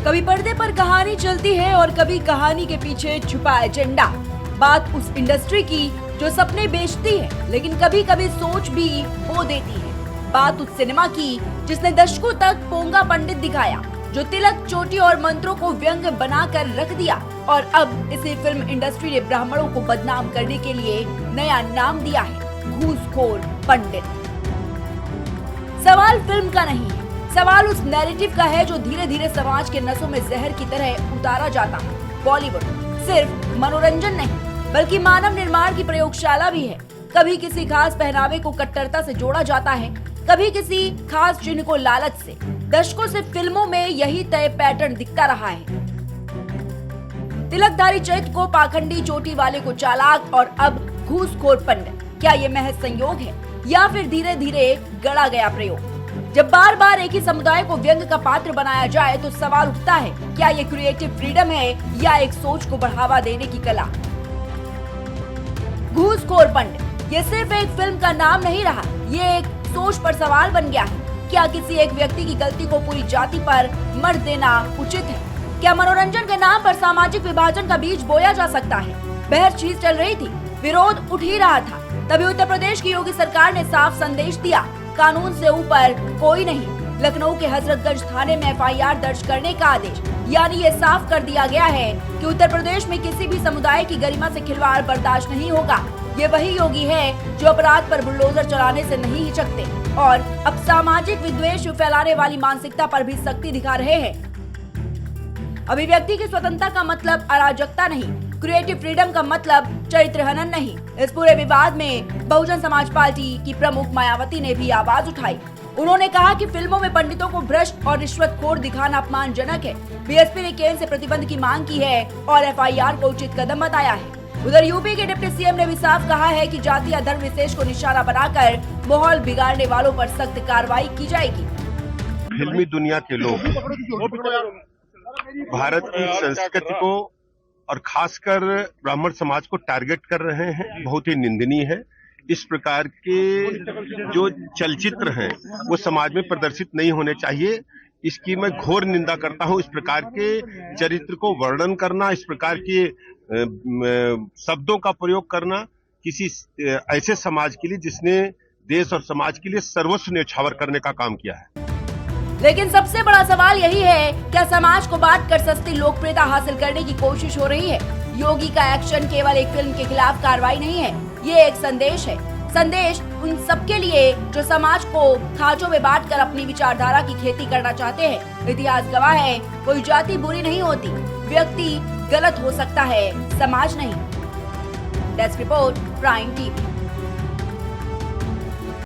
कभी पर्दे पर कहानी चलती है और कभी कहानी के पीछे छुपा एजेंडा। बात उस इंडस्ट्री की जो सपने बेचती है लेकिन कभी कभी सोच भी खो देती है। बात उस सिनेमा की जिसने दशकों तक पोंगा पंडित दिखाया, जो तिलक, चोटी और मंत्रों को व्यंग्य बनाकर रख दिया और अब इसी फिल्म इंडस्ट्री ने ब्राह्मणों को बदनाम करने के लिए नया नाम दिया है, घूसखोर पंडित। सवाल फिल्म का नहीं है, सवाल उस नैरेटिव का है जो धीरे धीरे समाज के नसों में जहर की तरह उतारा जाता है। बॉलीवुड सिर्फ मनोरंजन नहीं बल्कि मानव निर्माण की प्रयोगशाला भी है। कभी किसी खास पहनावे को कट्टरता से जोड़ा जाता है, कभी किसी खास चिन्ह को लालच से। दशकों से फिल्मों में यही तय पैटर्न दिखता रहा है। तिलकधारी चैत को पाखंडी, चोटी वाले को चालाक और अब घूसखोर पंडित। क्या ये महज संयोग है या फिर धीरे धीरे गढ़ा गया प्रयोग? जब बार बार एक ही समुदाय को व्यंग्य का पात्र बनाया जाए तो सवाल उठता है, क्या ये क्रिएटिव फ्रीडम है या एक सोच को बढ़ावा देने की कला? घूसखोर पंडित ये सिर्फ एक फिल्म का नाम नहीं रहा, ये एक सोच पर सवाल बन गया है। क्या किसी एक व्यक्ति की गलती को पूरी जाति पर मढ़ देना उचित है? क्या मनोरंजन के नाम पर सामाजिक विभाजन का बीज बोया जा सकता है? बहस चीज चल रही थी, विरोध उठ ही रहा था, तभी उत्तर प्रदेश की योगी सरकार ने साफ संदेश दिया, कानून से ऊपर कोई नहीं। लखनऊ के हजरतगंज थाने में एफआईआर दर्ज करने का आदेश, यानी ये साफ कर दिया गया है कि उत्तर प्रदेश में किसी भी समुदाय की गरिमा से खिलवाड़ बर्दाश्त नहीं होगा। ये वही योगी है जो अपराध पर बुलडोजर चलाने से नहीं हिचकते और अब सामाजिक विद्वेष फैलाने वाली मानसिकता पर भी सख्ती दिखा रहे हैं। अभिव्यक्ति की स्वतंत्रता का मतलब अराजकता नहीं, क्रिएटिव फ्रीडम का मतलब चरित्र हनन नहीं। इस पूरे विवाद में बहुजन समाज पार्टी की प्रमुख मायावती ने भी आवाज उठाई। उन्होंने कहा कि फिल्मों में पंडितों को भ्रष्ट और रिश्वतखोर दिखाना अपमानजनक है। बीएसपी ने केंद्र से प्रतिबंध की मांग की है और एफआईआर को उचित कदम बताया है। उधर यूपी के डिप्टी सीएम ने भी साफ कहा है कि जाति या धर्म विशेष को निशाना बनाकर माहौल बिगाड़ने वालों पर सख्त कार्रवाई की जाएगी। फिल्मी दुनिया के लोग भारत की संस्कृति को और खासकर ब्राह्मण समाज को टारगेट कर रहे हैं, बहुत ही निंदनीय है। इस प्रकार के जो चलचित्र हैं वो समाज में प्रदर्शित नहीं होने चाहिए। इसकी मैं घोर निंदा करता हूं। इस प्रकार के चरित्र को वर्णन करना, इस प्रकार के शब्दों का प्रयोग करना किसी ऐसे समाज के लिए जिसने देश और समाज के लिए सर्वस्व न्यौछावर करने का काम किया है। लेकिन सबसे बड़ा सवाल यही है, क्या समाज को बांटकर सस्ती लोकप्रियता हासिल करने की कोशिश हो रही है? योगी का एक्शन केवल एक फिल्म के खिलाफ कार्रवाई नहीं है, ये एक संदेश है। संदेश उन सबके लिए जो समाज को खांचों में बांटकर अपनी विचारधारा की खेती करना चाहते हैं। इतिहास गवाह है, कोई जाति बुरी नहीं होती, व्यक्ति गलत हो सकता है, समाज नहीं। Desk report, prime TV.